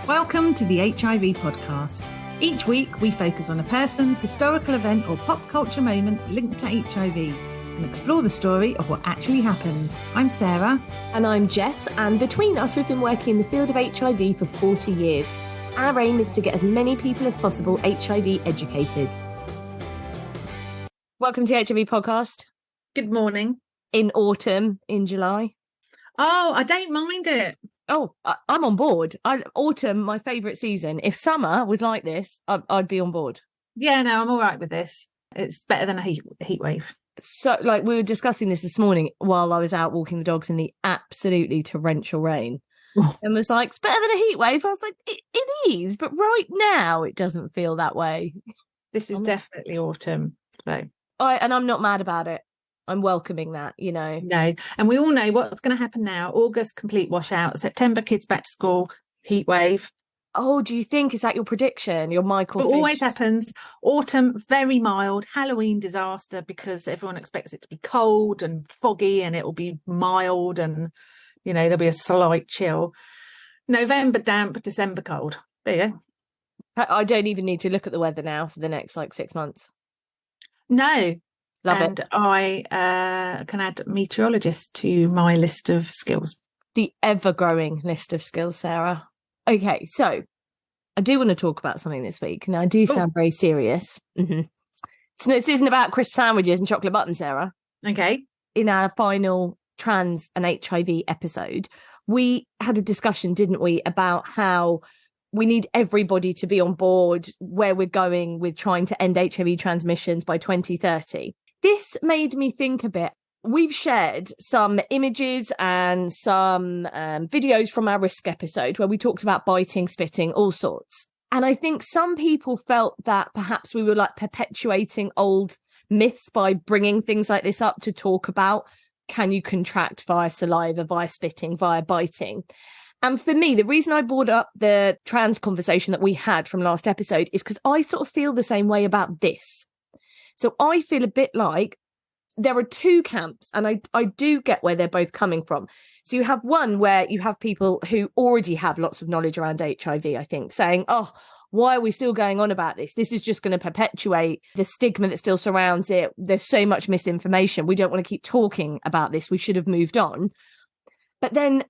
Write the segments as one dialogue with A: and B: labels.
A: Welcome to the HIV podcast. Each week we focus on a person, historical event or pop culture moment linked to HIV and explore the story of what actually happened. I'm Sarah.
B: And I'm Jess, and between us we've been working in the field of HIV for 40 years. Our aim is to get as many people as possible HIV educated. Welcome to the HIV podcast.
A: Good morning.
B: In autumn, in July.
A: Oh, I don't mind it.
B: Oh, I'm on board. Autumn, my favourite season. If summer was like this, I'd be on board.
A: Yeah, no, I'm all right with this. It's better than a heat wave.
B: So, like, we were discussing this morning while I was out walking the dogs in the absolutely torrential rain. And was like, it's better than a heat wave. I was like, it is, but right now it doesn't feel that way.
A: This is definitely autumn. So.
B: And I'm not mad about it. I'm welcoming that, you know.
A: No, and we all know what's going to happen now. August, complete washout. September, kids back to school, heat wave.
B: Oh, do you think, is that your prediction, your Michael
A: It
B: Fish?
A: always happens. Autumn, very mild. Halloween, disaster, because everyone expects it to be cold and foggy and it will be mild and, you know, there'll be a slight chill. November, damp. December, cold. There you
B: go. I don't even need to look at the weather now for the next, 6 months.
A: No.
B: Love
A: and
B: it.
A: I can add meteorologist to my list of skills.
B: The ever-growing list of skills, Sarah. Okay, so I do want to talk about something this week. Now, I do sound very serious. Mm-hmm. This isn't about crisp sandwiches and chocolate buttons, Sarah.
A: Okay.
B: In our final trans and HIV episode, we had a discussion, didn't we, about how we need everybody to be on board where we're going with trying to end HIV transmissions by 2030. This made me think a bit. We've shared some images and some videos from our risk episode where we talked about biting, spitting, all sorts. And I think some people felt that perhaps we were perpetuating old myths by bringing things like this up to talk about, can you contract via saliva, via spitting, via biting? And for me, the reason I brought up the trans conversation that we had from last episode is because I sort of feel the same way about this. So I feel a bit like there are two camps, and I do get where they're both coming from. So you have one where you have people who already have lots of knowledge around HIV, I think, saying, oh, why are we still going on about this? This is just going to perpetuate the stigma that still surrounds it. There's so much misinformation. We don't want to keep talking about this. We should have moved on. But then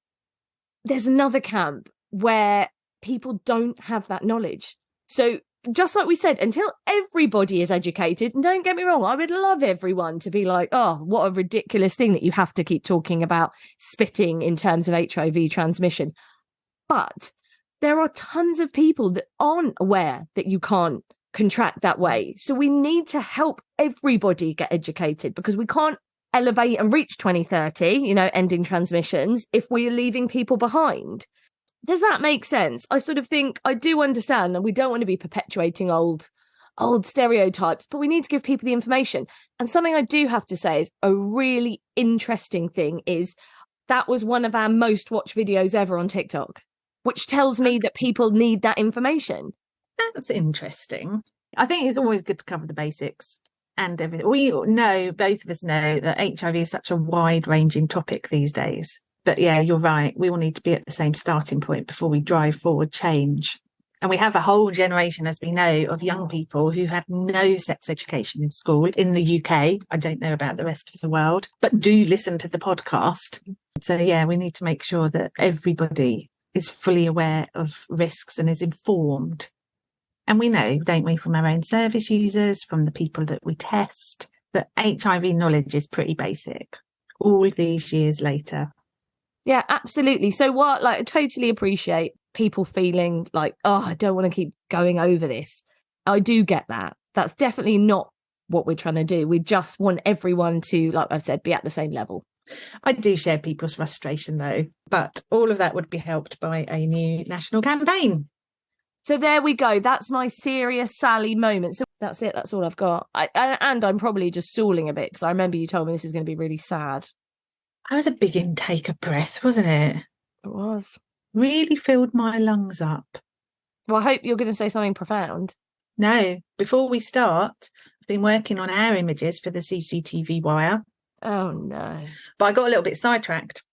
B: there's another camp where people don't have that knowledge. So just like we said, until everybody is educated, and don't get me wrong, I would love everyone to be like, oh, what a ridiculous thing that you have to keep talking about spitting in terms of HIV transmission. But there are tons of people that aren't aware that you can't contract that way. So we need to help everybody get educated, because we can't elevate and reach 2030, ending transmissions, if we're leaving people behind. Does that make sense? I sort of think I do understand, and we don't want to be perpetuating old stereotypes, but we need to give people the information. And something I do have to say is a really interesting thing is that was one of our most watched videos ever on TikTok, which tells me that people need that information.
A: That's interesting. I think it's always good to cover the basics and everything. We know, both of us know, that HIV is such a wide-ranging topic these days. But yeah, you're right. We all need to be at the same starting point before we drive forward change. And we have a whole generation, as we know, of young people who had no sex education in school in the UK. I don't know about the rest of the world, but do listen to the podcast. So yeah, we need to make sure that everybody is fully aware of risks and is informed. And we know, don't we, from our own service users, from the people that we test, that HIV knowledge is pretty basic all these years later.
B: Yeah, absolutely. So I totally appreciate people feeling like, oh, I don't want to keep going over this. I do get that. That's definitely not what we're trying to do. We just want everyone to, like I've said, be at the same level.
A: I do share people's frustration, though, but all of that would be helped by a new national campaign.
B: So there we go. That's my serious Sally moment. So that's it. That's all I've got. And I'm probably just stalling a bit because I remember you told me this is going to be really sad.
A: That was a big intake of breath, wasn't it?
B: It was.
A: Really filled my lungs up.
B: Well, I hope you're going to say something profound.
A: No, before we start, I've been working on our images for the CCTV wire.
B: Oh, no.
A: But I got a little bit sidetracked.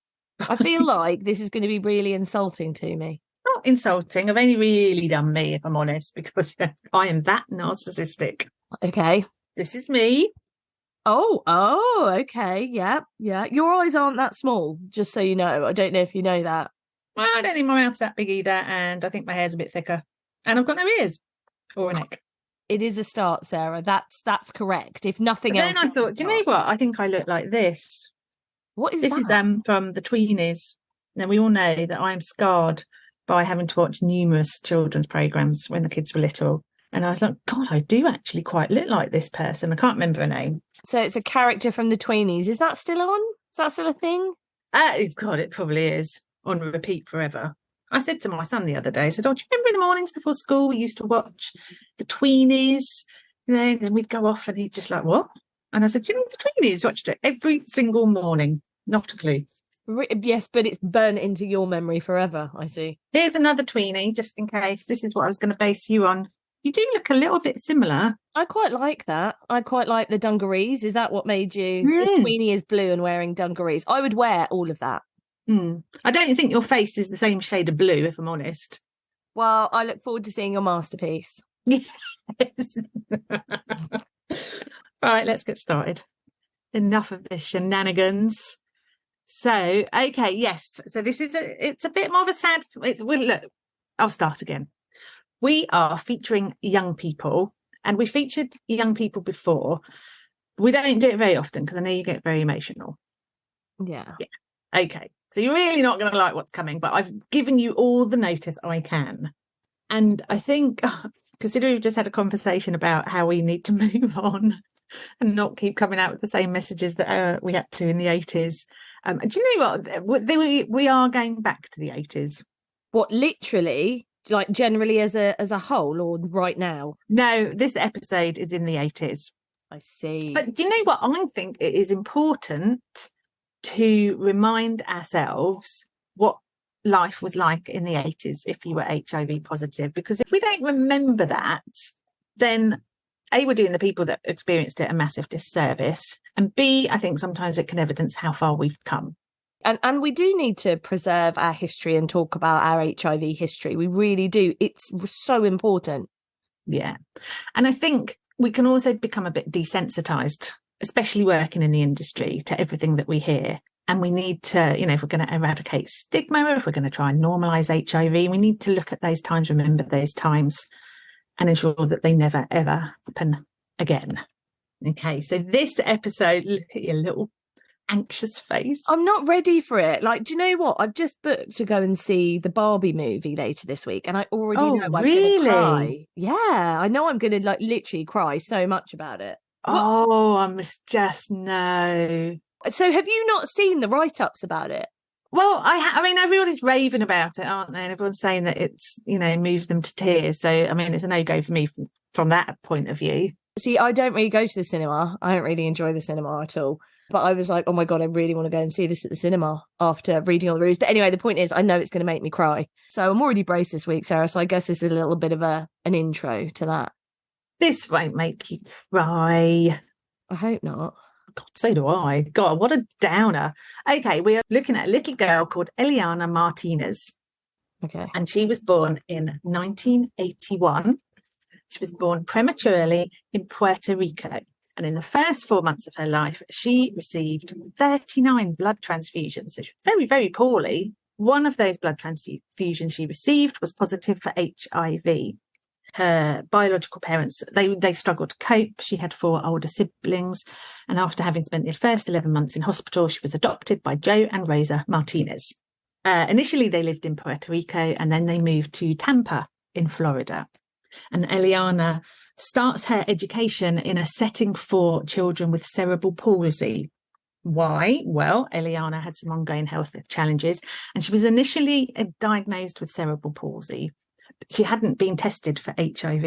B: I feel like this is going to be really insulting to me.
A: not insulting. I've only really done me, if I'm honest, because I am that narcissistic.
B: Okay.
A: This is me.
B: Oh, okay. Yeah. Your eyes aren't that small, just so you know. I don't know if you know that.
A: Well, I don't think my mouth's that big either, and I think my hair's a bit thicker. And I've got no ears or a neck.
B: It is a start, Sarah. That's correct. If nothing
A: But
B: else.
A: then I thought, do you know what? I think I look like this.
B: What is
A: this?
B: that?
A: This is from the tweenies. Now, we all know that I'm scarred by having to watch numerous children's programmes when the kids were little. And I was like, God, I do actually quite look like this person. I can't remember her name.
B: So it's a character from the tweenies. Is that still on? Is that still a thing?
A: God, it probably is. On repeat forever. I said to my son the other day, I said, oh, do you remember in the mornings before school we used to watch the tweenies? You know, then we'd go off and he'd just like, what? And I said, you know, the tweenies, watched it every single morning. Not a clue.
B: Yes, but it's burnt into your memory forever, I see.
A: Here's another tweenie, just in case. This is what I was going to base you on. You do look a little bit similar.
B: I quite like that. I quite like the dungarees. Is that what made you? This tweenie is blue and wearing dungarees. I would wear all of that.
A: I don't think your face is the same shade of blue, if I'm honest.
B: Well, I look forward to seeing your masterpiece.
A: Yes. All right, let's get started. Enough of this shenanigans. So, okay, yes. So this is it's a bit more of a sad. Look, I'll start again. We are featuring young people, and we featured young people before. We don't do it very often because I know you get very emotional.
B: Yeah.
A: Okay. So you're really not going to like what's coming, but I've given you all the notice I can. And I think, considering we've just had a conversation about how we need to move on and not keep coming out with the same messages that we had to in the 80s. Do you know what? We are going back to the 80s.
B: What, literally? Like generally as a whole, or right now?
A: No, this episode is in the 80s.
B: I see.
A: But do you know what? I think it is important to remind ourselves what life was like in the 80s if you were HIV positive, because if we don't remember that, then A, we're doing the people that experienced it a massive disservice, and B, I think sometimes it can evidence how far we've come.
B: And we do need to preserve our history and talk about our HIV history. We really do. It's so important. Yeah.
A: And I think we can also become a bit desensitized, especially working in the industry, to everything that we hear. And we need to, you know, if we're going to eradicate stigma, if we're going to try and normalize HIV, we need to look at those times, remember those times, and ensure that they never, ever happen again. Okay, so this episode, look at your little anxious face.
B: I'm not ready for it. Like, do you know what? I've just booked to go and see the Barbie movie later this week, and I already know I'm going to cry. Yeah, I know I'm going to like literally cry so much about it.
A: Oh, I must just know.
B: So have you not seen the write-ups about it?
A: Well, I mean, everybody's raving about it, aren't they? And everyone's saying that it's, you know, moved them to tears. So, I mean, it's a no-go for me from that point of view.
B: See, I don't really go to the cinema. I don't really enjoy the cinema at all. But I was like, oh my God, I really want to go and see this at the cinema after reading all the reviews. But anyway, the point is, I know it's going to make me cry. So I'm already braced this week, Sarah. So I guess this is a little bit of an intro to that.
A: This won't make you cry.
B: I hope not.
A: God, so do I. God, what a downer. Okay, we are looking at a little girl called Eliana Martinez.
B: Okay.
A: And she was born in 1981. She was born prematurely in Puerto Rico. And in the first 4 months of her life, she received 39 blood transfusions. So she was very, very poorly. One of those blood transfusions she received was positive for HIV. Her biological parents, they struggled to cope. She had 4 older siblings. And after having spent the first 11 months in hospital, she was adopted by Joe and Rosa Martinez. Initially, they lived in Puerto Rico, and then they moved to Tampa in Florida. And Eliana starts her education in a setting for children with cerebral palsy. Why? Well, Eliana had some ongoing health challenges, and she was initially diagnosed with cerebral palsy. She hadn't been tested for HIV.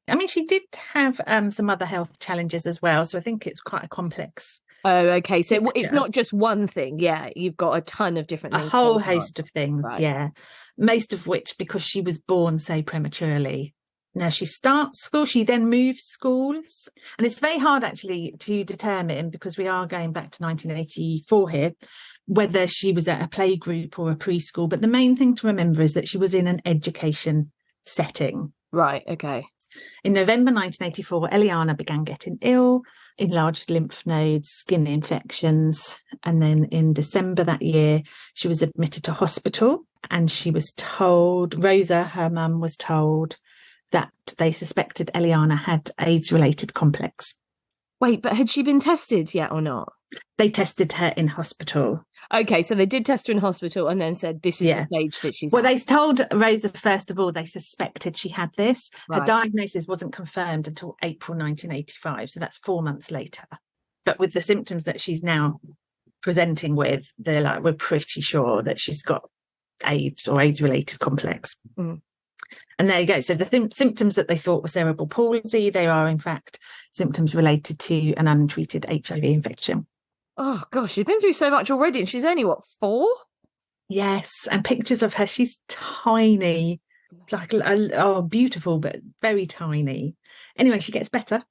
A: I mean, she did have some other health challenges as well, so I think it's quite a complex.
B: Oh, okay. So it's not just one thing. Yeah, you've got a ton of different things.
A: A whole host of things, right. Yeah. Most of which because she was born so prematurely. Now she starts school, she then moves schools. And it's very hard actually to determine, because we are going back to 1984 here, whether she was at a playgroup or a preschool. But the main thing to remember is that she was in an education setting.
B: Right, okay.
A: In November 1984, Eliana began getting ill, enlarged lymph nodes, skin infections. And then in December that year, she was admitted to hospital, and she was told, Rosa, her mum, was told that they suspected Eliana had AIDS-related complex.
B: Wait, but had she been tested yet or not?
A: They tested her in hospital.
B: Okay, so they did test her in hospital and then said this is the stage that she's at.
A: They told Rosa, first of all, they suspected she had this.
B: Right.
A: Her diagnosis wasn't confirmed until April 1985, so that's 4 months later. But with the symptoms that she's now presenting with, they're like, we're pretty sure that she's got AIDS or AIDS-related complex.
B: Mm.
A: And there you go. So the symptoms that they thought were cerebral palsy, they are in fact symptoms related to an untreated HIV infection.
B: Oh gosh, she's been through so much already, and she's only, what, 4?
A: Yes, and pictures of her, she's tiny, like, oh, beautiful, but very tiny. Anyway, she gets better.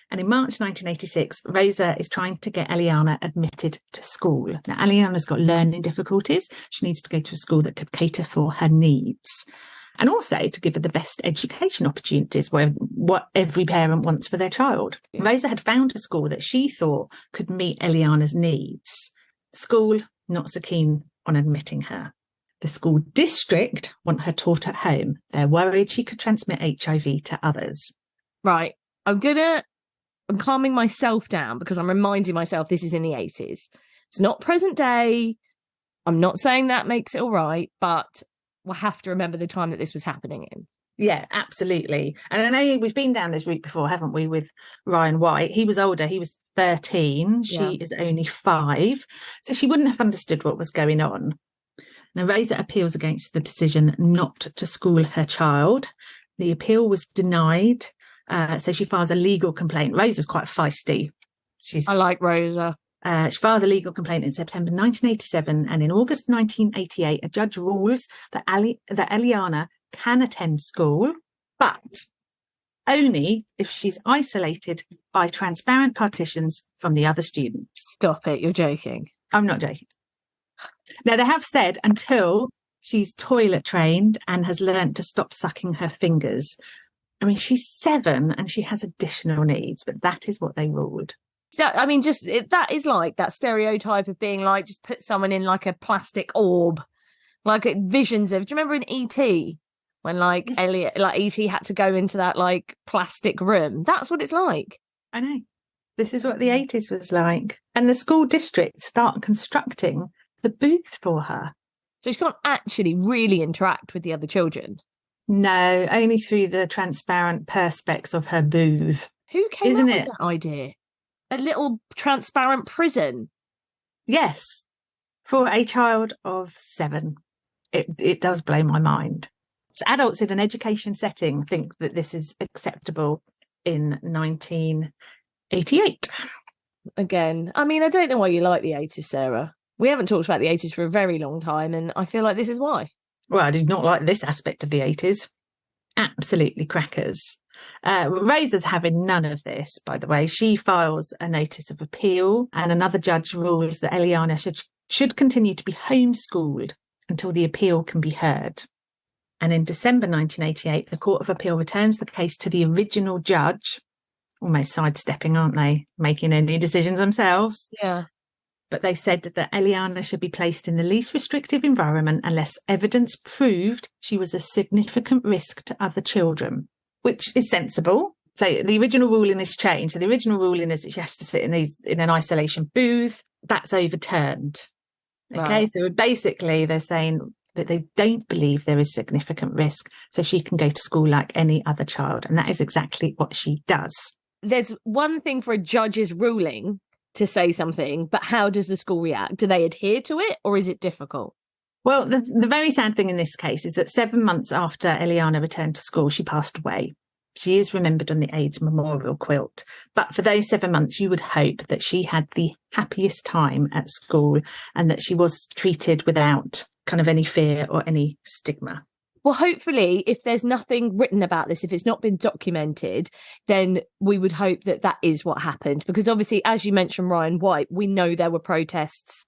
A: And in March 1986, Rosa is trying to get Eliana admitted to school. Now, Eliana's got learning difficulties. She needs to go to a school that could cater for her needs, and also to give her the best education opportunities, what every parent wants for their child. Yeah. Rosa had found a school that she thought could meet Eliana's needs. School, not so keen on admitting her. The school district want her taught at home. They're worried she could transmit HIV to others.
B: Right. I'm calming myself down because I'm reminding myself this is in the 80s. It's not present day. I'm not saying that makes it all right, but we'll have to remember the time that this was happening in.
A: Yeah, absolutely. And I know we've been down this route before, haven't we, with Ryan White? He was older. He was 13. She is only 5. So she wouldn't have understood what was going on. Now, Rosa appeals against the decision not to school her child. The appeal was denied. So she files a legal complaint. Rosa's quite feisty.
B: I like Rosa.
A: She files a legal complaint in September 1987, and in August 1988, a judge rules that Eliana can attend school, but only if she's isolated by transparent partitions from the other students.
B: Stop it, you're joking.
A: I'm not joking. Now, they have said until she's toilet trained and has learnt to stop sucking her fingers. I mean, she's 7 and she has additional needs, but that is what they ruled.
B: I mean, that is like that stereotype of being like, just put someone in like a plastic orb, like visions of. Do you remember in E.T. when like Elliot, like E.T. had to go into that like plastic room? That's what it's like.
A: I know. This is what the 80s was like, and the school district start constructing the booth for her,
B: so she can't actually really interact with the other children.
A: No, only through the transparent perspex of her booth.
B: Who came up with that idea? A little transparent prison.
A: Yes, for a child of 7. It does blow my mind. So adults in an education setting think that this is acceptable in 1988.
B: Again, I mean, I don't know why you like the 80s, Sarah. We haven't talked about the 80s for a very long time, and I feel like this is why.
A: Well, I did not like this aspect of the 80s. Absolutely crackers. Rosa's having none of this, by the way. She files a notice of appeal, and another judge rules that Eliana should continue to be homeschooled until the appeal can be heard. And in December 1988, the Court of Appeal returns the case to the original judge, almost sidestepping, aren't they? Making any decisions themselves.
B: Yeah.
A: But they said that Eliana should be placed in the least restrictive environment unless evidence proved she was a significant risk to other children, which is sensible. So the original ruling has changed. So the original ruling is that she has to sit in an isolation booth. That's overturned. Okay, wow. So basically they're saying that they don't believe there is significant risk, so she can go to school like any other child. And that is exactly what she does.
B: There's one thing for a judge's ruling to say something, but how does the school react? Do they adhere to it, or is it difficult?
A: Well, the very sad thing in this case is that 7 months after Eliana returned to school, she passed away. She is remembered on the AIDS memorial quilt. But for those 7 months, you would hope that she had the happiest time at school and that she was treated without kind of any fear or any stigma.
B: Well, hopefully, if there's nothing written about this, if it's not been documented, then we would hope that that is what happened. Because obviously, as you mentioned, Ryan White, we know there were protests.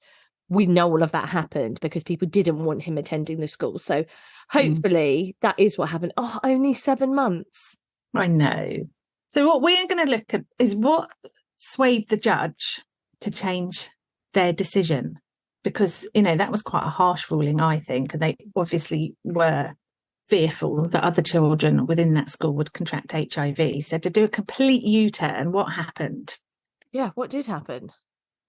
B: We know all of that happened because people didn't want him attending the school. So hopefully that is what happened. Oh, only 7 months.
A: I know. So what we're going to look at is what swayed the judge to change their decision. Because, that was quite a harsh ruling, I think. And they obviously were fearful that other children within that school would contract HIV. So to do a complete U-turn, what happened?
B: Yeah, what did happen?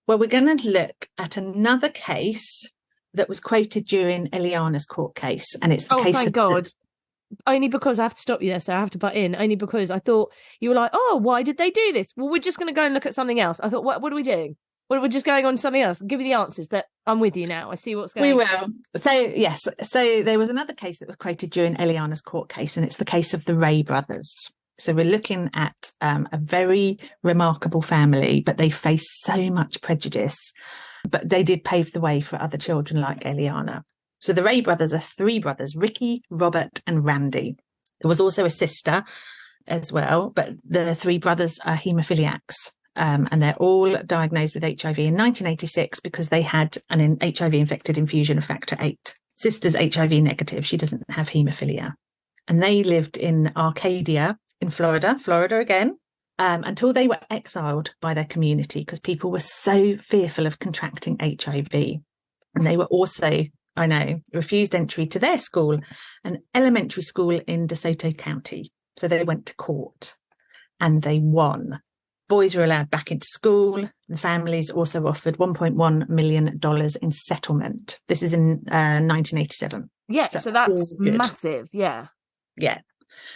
A: Well, we're going to look at another case that was quoted during Eliana's court case. And it's the case
B: thank God. Only because I have to stop you there, so I have to butt in. Only because I thought you were like, oh, why did they do this? Well, we're just going to go and look at something else. I thought, what are we doing? Well, we're just going on to something else. Give me the answers, but I'm with you now. I see what's going on.
A: We will. So, yes. So there was another case that was quoted during Eliana's court case, and it's the case of the Ray brothers. So we're looking at a very remarkable family, but they faced so much prejudice. But they did pave the way for other children like Eliana. So the Ray brothers are 3 brothers, Ricky, Robert, and Randy. There was also a sister as well, but the 3 brothers are haemophiliacs. And they're all diagnosed with HIV in 1986 because they had an HIV-infected infusion of factor VIII. Sister's HIV negative. She doesn't have haemophilia. And they lived in Arcadia in Florida again, until they were exiled by their community because people were so fearful of contracting HIV. And they were also, refused entry to their school, an elementary school in DeSoto County. So they went to court and they won. Boys were allowed back into school. The families also offered $1.1 million in settlement. This is in 1987.
B: Yeah, so that's massive. Yeah.
A: Yeah.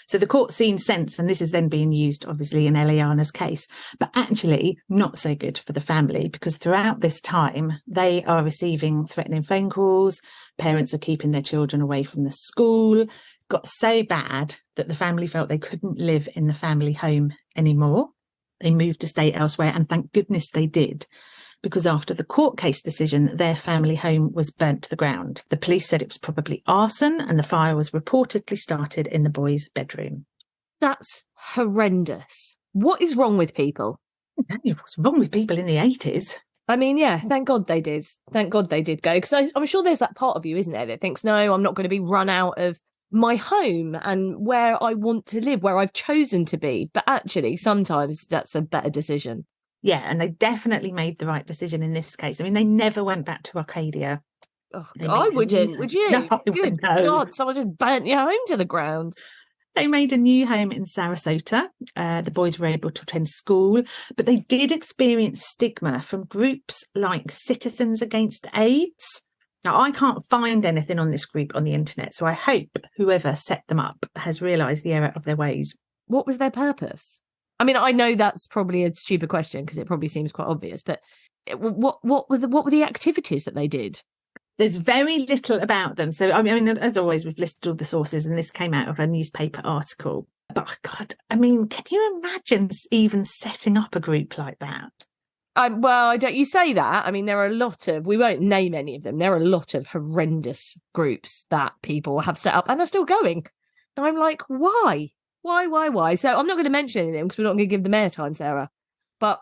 A: So the court seen sense, and this is then being used, obviously, in Eliana's case, but actually not so good for the family because throughout this time, they are receiving threatening phone calls. Parents are keeping their children away from the school. Got so bad that the family felt they couldn't live in the family home anymore. They moved to stay elsewhere, and thank goodness they did, because after the court case decision, their family home was burnt to the ground. The police said it was probably arson, and the fire was reportedly started in the boys' bedroom.
B: That's horrendous. What is wrong with people?
A: What's wrong with people in the 80s?
B: I mean, yeah, thank God they did. Thank God they did go, because I'm sure there's that part of you, isn't there, that thinks, no, I'm not going to be run out of my home and where I want to live, where I've chosen to be. But actually, sometimes that's a better decision.
A: Yeah, and they definitely made the right decision in this case. I mean, they never went back to Arcadia.
B: Oh, I wouldn't, would you?
A: No,
B: Good God, someone just burnt your home to the ground.
A: They made a new home in Sarasota. The boys were able to attend school, but they did experience stigma from groups like Citizens Against AIDS. Now, I can't find anything on this group on the internet, so I hope whoever set them up has realised the error of their ways.
B: What was their purpose? I mean, I know that's probably a stupid question because it probably seems quite obvious, but what were the activities that they did?
A: There's very little about them. So, I mean, as always, we've listed all the sources, and this came out of a newspaper article. But, God, I mean, can you imagine even setting up a group like that?
B: Well, don't you say that? I mean, there are a lot of, we won't name any of them, there are a lot of horrendous groups that people have set up and are still going. And I'm like, why? Why? So I'm not going to mention any of them because we're not going to give them airtime, Sarah. But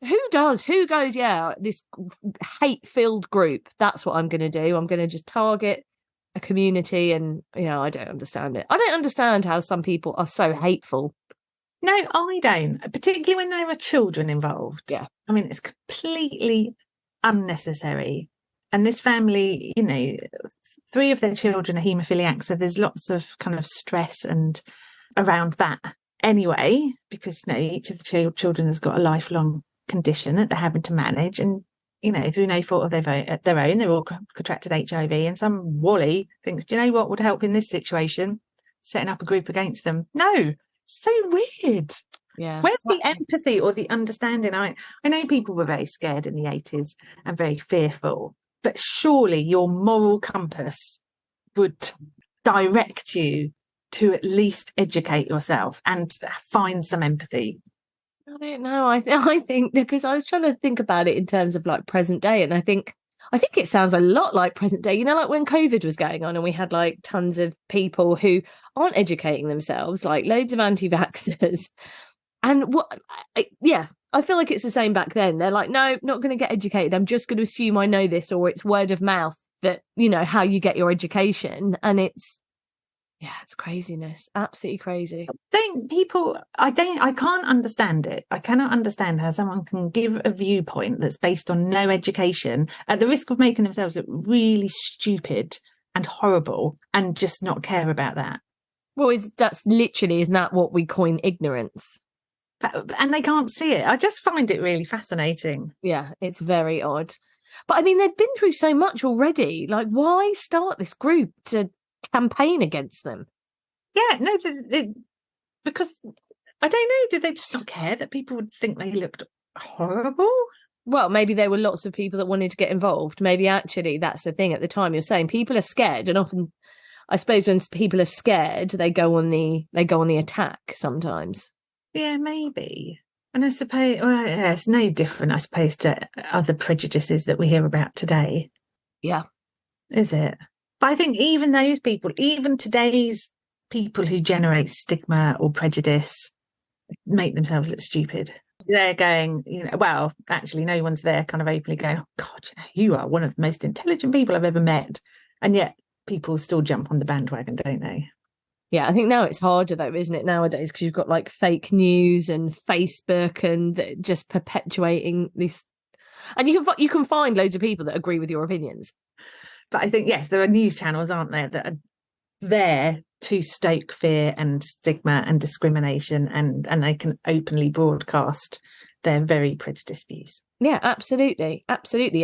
B: who goes, yeah, this hate-filled group, that's what I'm going to do. I'm going to just target a community and, I don't understand it. I don't understand how some people are so hateful.
A: No, I don't, particularly when there are children involved.
B: Yeah.
A: I mean, it's completely unnecessary. And this family, 3 of their children are haemophiliacs, so there's lots of kind of stress and around that anyway, because each of the children has got a lifelong condition that they're having to manage, and through no fault of their own, they're all contracted HIV, and some Wally thinks, do you know what would help in this situation? Setting up a group against them. No, so weird.
B: Yeah.
A: Where's the empathy or the understanding? I know people were very scared in the 80s and very fearful, but surely your moral compass would direct you to at least educate yourself and find some empathy.
B: I don't know. I think because I was trying to think about it in terms of like present day, and I think I think it sounds a lot like present day, like when COVID was going on and we had like tons of people who aren't educating themselves, like loads of anti-vaxxers. And I feel like it's the same back then. They're like, no, not going to get educated. I'm just going to assume I know this, or it's word of mouth that, how you get your education. And it's craziness. Absolutely crazy.
A: I can't understand it. I cannot understand how someone can give a viewpoint that's based on no education at the risk of making themselves look really stupid and horrible and just not care about that.
B: Well, isn't that what we coin ignorance?
A: And they can't see it. I just find it really fascinating.
B: Yeah, it's very odd. But I mean, they've been through so much already. Like, why start this group to campaign against them?
A: Yeah, no, because I don't know, did they just not care that people would think they looked horrible?
B: Well, maybe there were lots of people that wanted to get involved. Maybe actually that's the thing at the time. You're saying people are scared, and often I suppose when people are scared, they go on the attack sometimes.
A: Yeah, maybe. And I suppose it's no different, I suppose, to other prejudices that we hear about today.
B: Yeah.
A: Is it? But I think even those people, even today's people who generate stigma or prejudice, make themselves look stupid. They're going, well, actually, no one's there kind of openly going, oh, God, you are one of the most intelligent people I've ever met. And yet people still jump on the bandwagon, don't they?
B: Yeah, I think now it's harder, though, isn't it, nowadays? Because you've got like fake news and Facebook and just perpetuating this. And you can find loads of people that agree with your opinions.
A: But I think, yes, there are news channels, aren't there, that are there to stoke fear and stigma and discrimination, and they can openly broadcast their very prejudiced views.
B: Yeah, absolutely.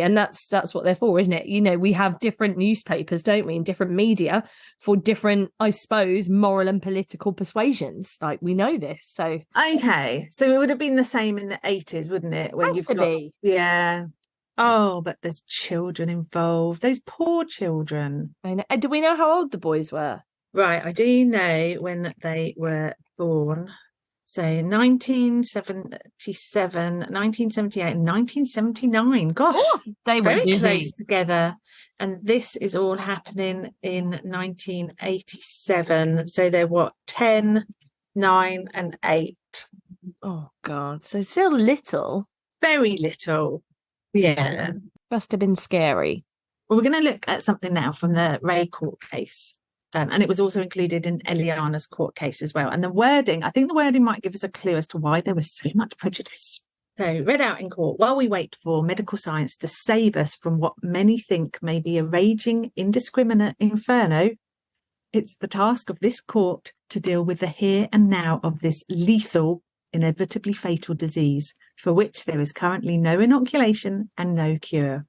B: And that's what they're for, isn't it? We have different newspapers, don't we, and different media for different, I suppose, moral and political persuasions. Like, we know this. So
A: okay, so it would have been the same in the 80s, wouldn't it? Where
B: you've got, be.
A: Yeah. Oh, but there's children involved. Those poor children.
B: I know. Do we know how old the boys were?
A: Right, I do know when they were born. So 1977, 1978, and 1979. Gosh,
B: they were
A: very
B: busy.
A: Close together. And this is all happening in 1987. So they're 10, 9, and 8.
B: Oh, God. So still little.
A: Very little. Yeah.
B: Must have been scary.
A: Well, we're going to look at something now from the Ray court case. And it was also included in Eliana's court case as well. And I think the wording might give us a clue as to why there was so much prejudice. So, read out in court, while we wait for medical science to save us from what many think may be a raging, indiscriminate inferno, it's the task of this court to deal with the here and now of this lethal, inevitably fatal disease, for which there is currently no inoculation and no cure.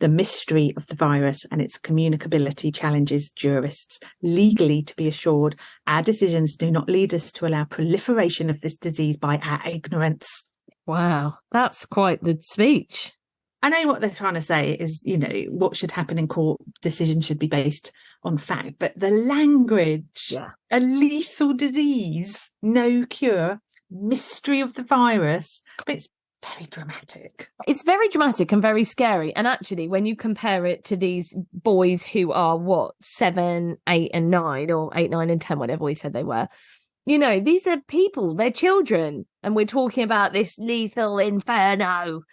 A: The mystery of the virus and its communicability challenges jurists. Legally, to be assured, our decisions do not lead us to allow proliferation of this disease by our ignorance.
B: Wow, that's quite the speech.
A: I know what they're trying to say is, what should happen in court, decisions should be based on fact, but the language, a lethal disease, no cure, mystery of the virus, it's very dramatic.
B: It's very dramatic and very scary. And actually, when you compare it to these boys who are 7, 8, and 9, or 8, 9, and 10, whatever we said they were, these are people, they're children, and we're talking about this lethal inferno.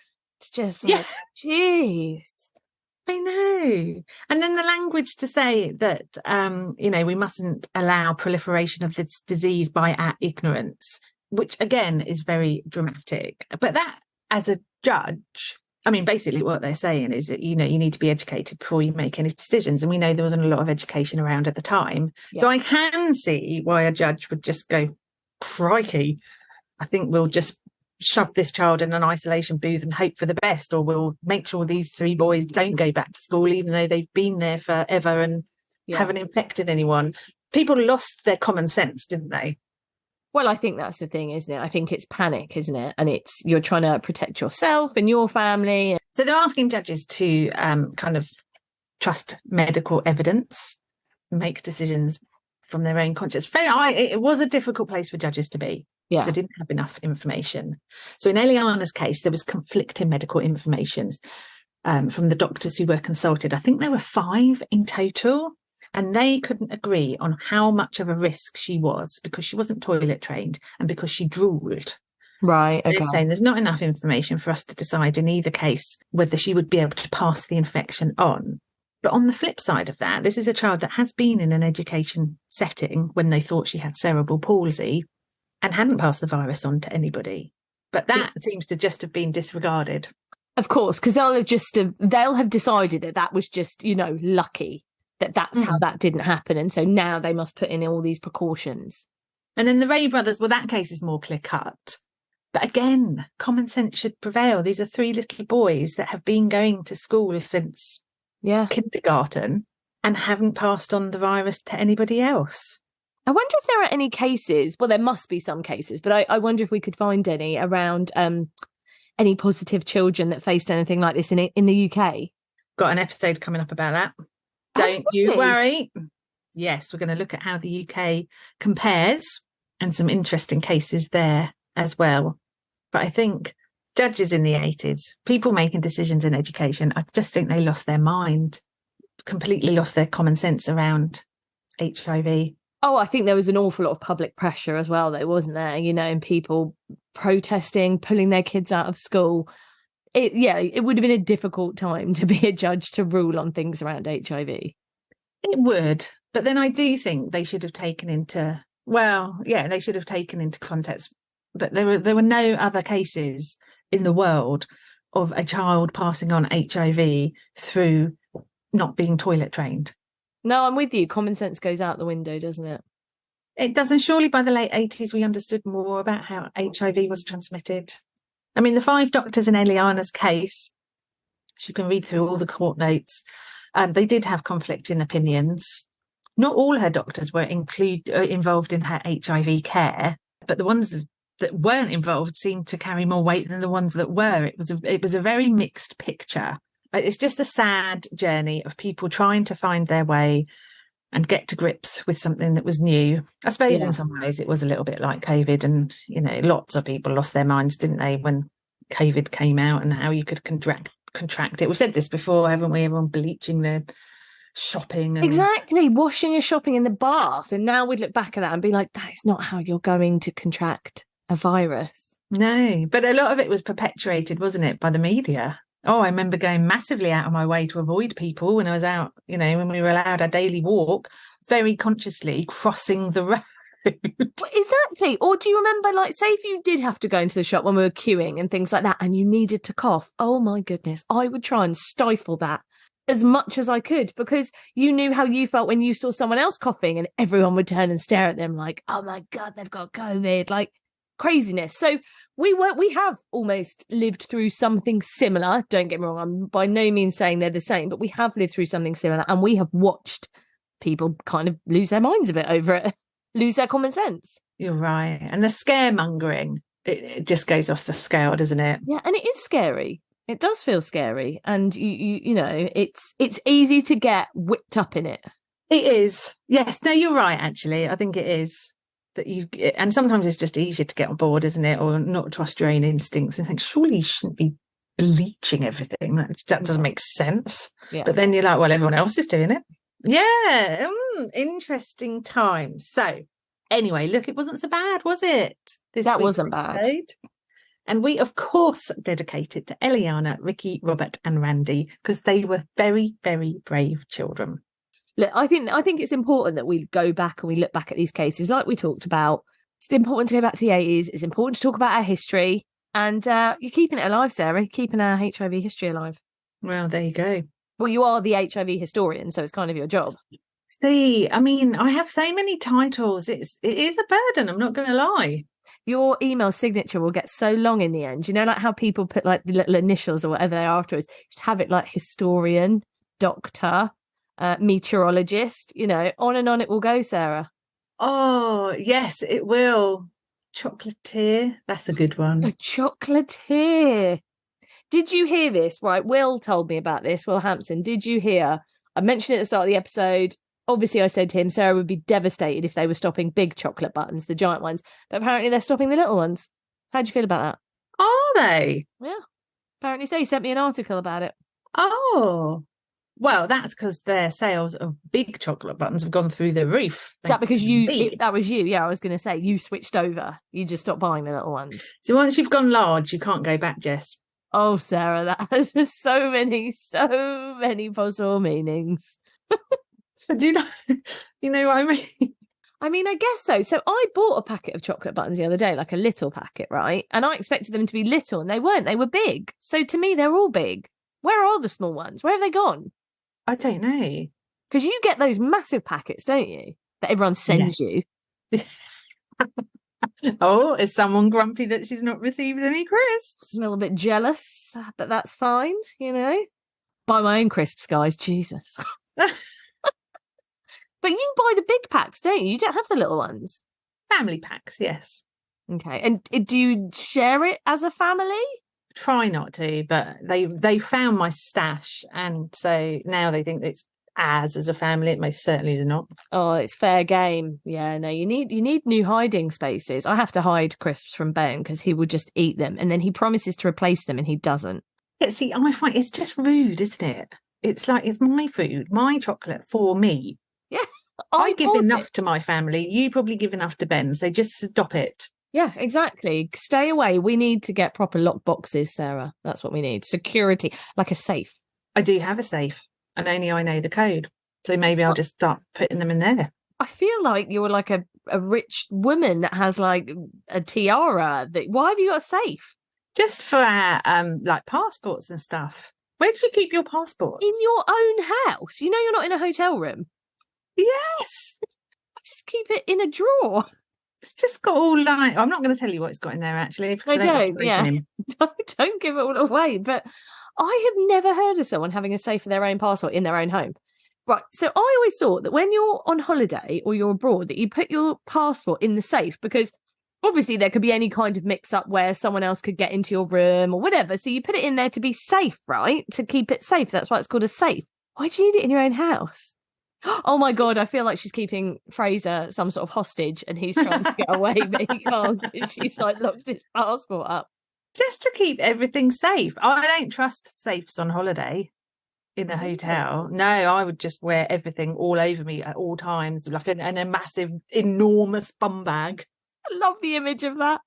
B: It's just like, jeez.
A: I know. And then the language to say that, we mustn't allow proliferation of this disease by our ignorance, which again is very dramatic. But that, as a judge, I mean, basically what they're saying is that, you need to be educated before you make any decisions. And we know there wasn't a lot of education around at the time. Yeah. So I can see why a judge would just go, crikey, I think we'll just shove this child in an isolation booth and hope for the best, or we'll make sure these 3 boys don't go back to school, even though they've been there forever and haven't infected anyone. People lost their common sense, didn't they?
B: Well, I think that's the thing, isn't it? I think it's panic, isn't it? And you're trying to protect yourself and your family.
A: So they're asking judges to kind of trust medical evidence, make decisions from their own conscience. It was a difficult place for judges to be. Yeah. They didn't have enough information. So in Eliana's case, there was conflicting medical information. from the doctors who were consulted. I think there were 5 in total, and they couldn't agree on how much of a risk she was because she wasn't toilet trained and because she drooled.
B: Right. Okay.
A: They're saying there's not enough information for us to decide in either case whether she would be able to pass the infection on. But on the flip side of that, this is a child that has been in an education setting when they thought she had cerebral palsy and hadn't passed the virus on to anybody. But that seems to just have been disregarded.
B: Of course, because they'll have decided that was just, lucky that's how that didn't happen. And so now they must put in all these precautions.
A: And then the Ray brothers, well, that case is more clear cut. But again, common sense should prevail. These are 3 little boys that have been going to school since kindergarten and haven't passed on the virus to anybody else.
B: I wonder if there are any cases, well, there must be some cases, but I wonder if we could find any around any positive children that faced anything like this in the UK.
A: Got an episode coming up about that. Don't you worry. Yes, we're going to look at how the UK compares and some interesting cases there as well. But I think judges in the 80s, people making decisions in education, I just think they lost their mind, completely lost their common sense around HIV.
B: Oh, I think there was an awful lot of public pressure as well, though, wasn't there? And people protesting, pulling their kids out of school. It would have been a difficult time to be a judge to rule on things around HIV. It
A: would. But then I do think they should have taken into context that there were no other cases in the world of a child passing on HIV through not being toilet trained.
B: No, I'm with you. Common sense goes out the window, doesn't it?
A: It does. And surely by the late 80s, we understood more about how HIV was transmitted. I mean, the 5 doctors in Eliana's case, you can read through all the court notes, they did have conflicting opinions. Not all her doctors were involved in her HIV care, but the ones that weren't involved seemed to carry more weight than the ones that were. It was a very mixed picture. It's just a sad journey of people trying to find their way and get to grips with something that was new. I suppose in some ways it was a little bit like COVID, and lots of people lost their minds, didn't they, when COVID came out and how you could contract it. We've said this before, haven't we? Everyone bleaching their shopping.
B: Exactly, washing your shopping in the bath. And now we'd look back at that and be like, that is not how you're going to contract a virus.
A: No, but a lot of it was perpetuated, wasn't it, by the media? Oh, I remember going massively out of my way to avoid people when I was out, when we were allowed our daily walk, very consciously crossing the road.
B: Exactly. Or do you remember, say if you did have to go into the shop when we were queuing and things like that and you needed to cough, oh my goodness, I would try and stifle that as much as I could, because you knew how you felt when you saw someone else coughing and everyone would turn and stare at them like, oh my God, they've got COVID, craziness. So we have almost lived through something similar. Don't get me wrong, I'm by no means saying they're the same, but we have lived through something similar, and we have watched people kind of lose their minds a bit over it, lose their common sense.
A: You're right. And the scaremongering, it just goes off the scale, doesn't it?
B: Yeah, and it is scary. It does feel scary, and it's easy to get whipped up in it.
A: It is. Yes. No, you're right. Actually, I think it is. And sometimes it's just easier to get on board, isn't it? Or not trust your own instincts and think, surely you shouldn't be bleaching everything. That doesn't make sense. Yeah. But then you're like, well, everyone else is doing it. Yeah. Interesting time. So anyway, look, it wasn't so bad, was it?
B: That wasn't bad.
A: And we, of course, dedicated to Eliana, Ricky, Robert and Randy, because they were very, very brave children.
B: Look, I think it's important that we go back and we look back at these cases like we talked about. It's important to go back to the 80s. It's important to talk about our history. And you're keeping it alive, Sarah. You're keeping our HIV history alive.
A: Well, there you go.
B: Well, you are the HIV historian, so it's kind of your job.
A: See, I mean, I have so many titles. It is a burden, I'm not going to lie.
B: Your email signature will get so long in the end. Like how people put the little initials or whatever they are afterwards. Just have it like historian, doctor, meteorologist, on and on it will go, Sarah.
A: Oh, yes, it will. Chocolatier. That's a good one.
B: A chocolatier. Did you hear this? Right, Will told me about this, Will Hampson. Did you hear? I mentioned it at the start of the episode. Obviously, I said to him, Sarah would be devastated if they were stopping big chocolate buttons, the giant ones. But apparently they're stopping the little ones. How do you feel about that?
A: Are they?
B: Yeah. Apparently so. He sent me an article about it.
A: Oh, well, that's because their sales of big chocolate buttons have gone through the roof.
B: Is that because that was you? Yeah, I was going to say you switched over. You just stopped buying the little ones.
A: So once you've gone large, you can't go back, Jess.
B: Oh, Sarah, that has so many possible meanings.
A: Do you know what I mean?
B: I mean, I guess so. So I bought a packet of chocolate buttons the other day, like a little packet, right? And I expected them to be little, and they weren't. They were big. So to me, they're all big. Where are the small ones? Where have they gone?
A: I don't know.
B: Because you get those massive packets, don't you? That everyone sends you.
A: Oh, is someone grumpy that she's not received any crisps?
B: A little bit jealous, but that's fine, you know. Buy my own crisps, guys. Jesus. But you buy the big packs, don't you? You don't have the little ones.
A: Family packs, yes.
B: Okay. And do you share it as a family?
A: Try not to, but they found my stash, and so now they think it's as a family. It most certainly is not.
B: Oh, it's fair game. Yeah, no, you need new hiding spaces. I have to hide crisps from Ben because he will just eat them, and then he promises to replace them and he doesn't.
A: But see, I find it's just rude, isn't it? It's like it's my food, my chocolate for me.
B: Yeah.
A: I give enough to my family. You probably give enough to Ben's. They just stop it.
B: Yeah, exactly. Stay away. We need to get proper lock boxes, Sarah. That's what we need. Security, like a safe. I
A: do have a safe, and only I know the code. So maybe I'll just start putting them in there.
B: I feel like you're like a rich woman that has like a tiara. Why have you got a safe?
A: Just for like passports and stuff. Where do you keep your passports?
B: In your own house. You know you're not in a hotel room.
A: Yes.
B: Just keep it in a drawer.
A: It's just got all like, I'm not going to tell you what it's got in there actually.
B: I don't, yeah. Don't give it all away. But I have never heard of someone having a safe for their own passport in their own home. Right. So I always thought that when you're on holiday or you're abroad, that you put your passport in the safe because obviously there could be any kind of mix up where someone else could get into your room or whatever. So you put it in there to be safe, right? To keep it safe. That's why it's called a safe. Why do you need it in your own house? Oh my God, I feel like she's keeping Fraser some sort of hostage and he's trying to get away, but he can't because she's like locked his passport up.
A: Just to keep everything safe. I don't trust safes on holiday in a hotel. No, I would just wear everything all over me at all times, like in a massive, enormous bum bag.
B: I love the image of that.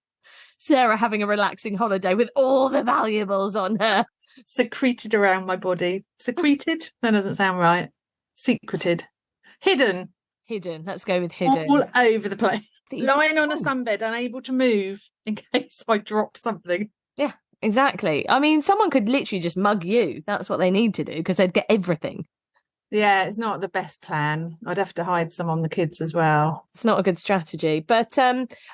B: Sarah having a relaxing holiday with all the valuables on her.
A: Secreted around my body. Secreted? That doesn't sound right. Secreted. Hidden.
B: Let's go with hidden.
A: All over the place. Lying on a sunbed, unable to move in case I drop something.
B: Yeah, exactly. I mean, someone could literally just mug you. That's what they need to do because they'd get everything.
A: Yeah, it's not the best plan. I'd have to hide some on the kids as well.
B: It's not a good strategy. But,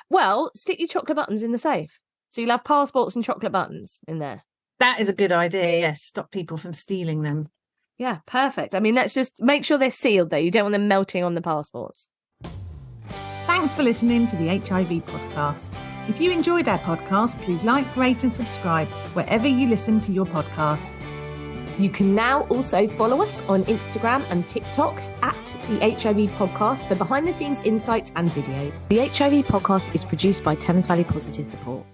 B: well, stick your chocolate buttons in the safe. So you'll have passports and chocolate buttons in there.
A: That is a good idea, yes. Stop people from stealing them.
B: Yeah, perfect. I mean, let's just make sure they're sealed, though. You don't want them melting on the passports.
A: Thanks for listening to the HIV podcast. If you enjoyed our podcast, please like, rate and subscribe wherever you listen to your podcasts.
B: You can now also follow us on Instagram and TikTok at the HIV podcast for behind-the-scenes insights and video. The HIV podcast is produced by Thames Valley Positive Support.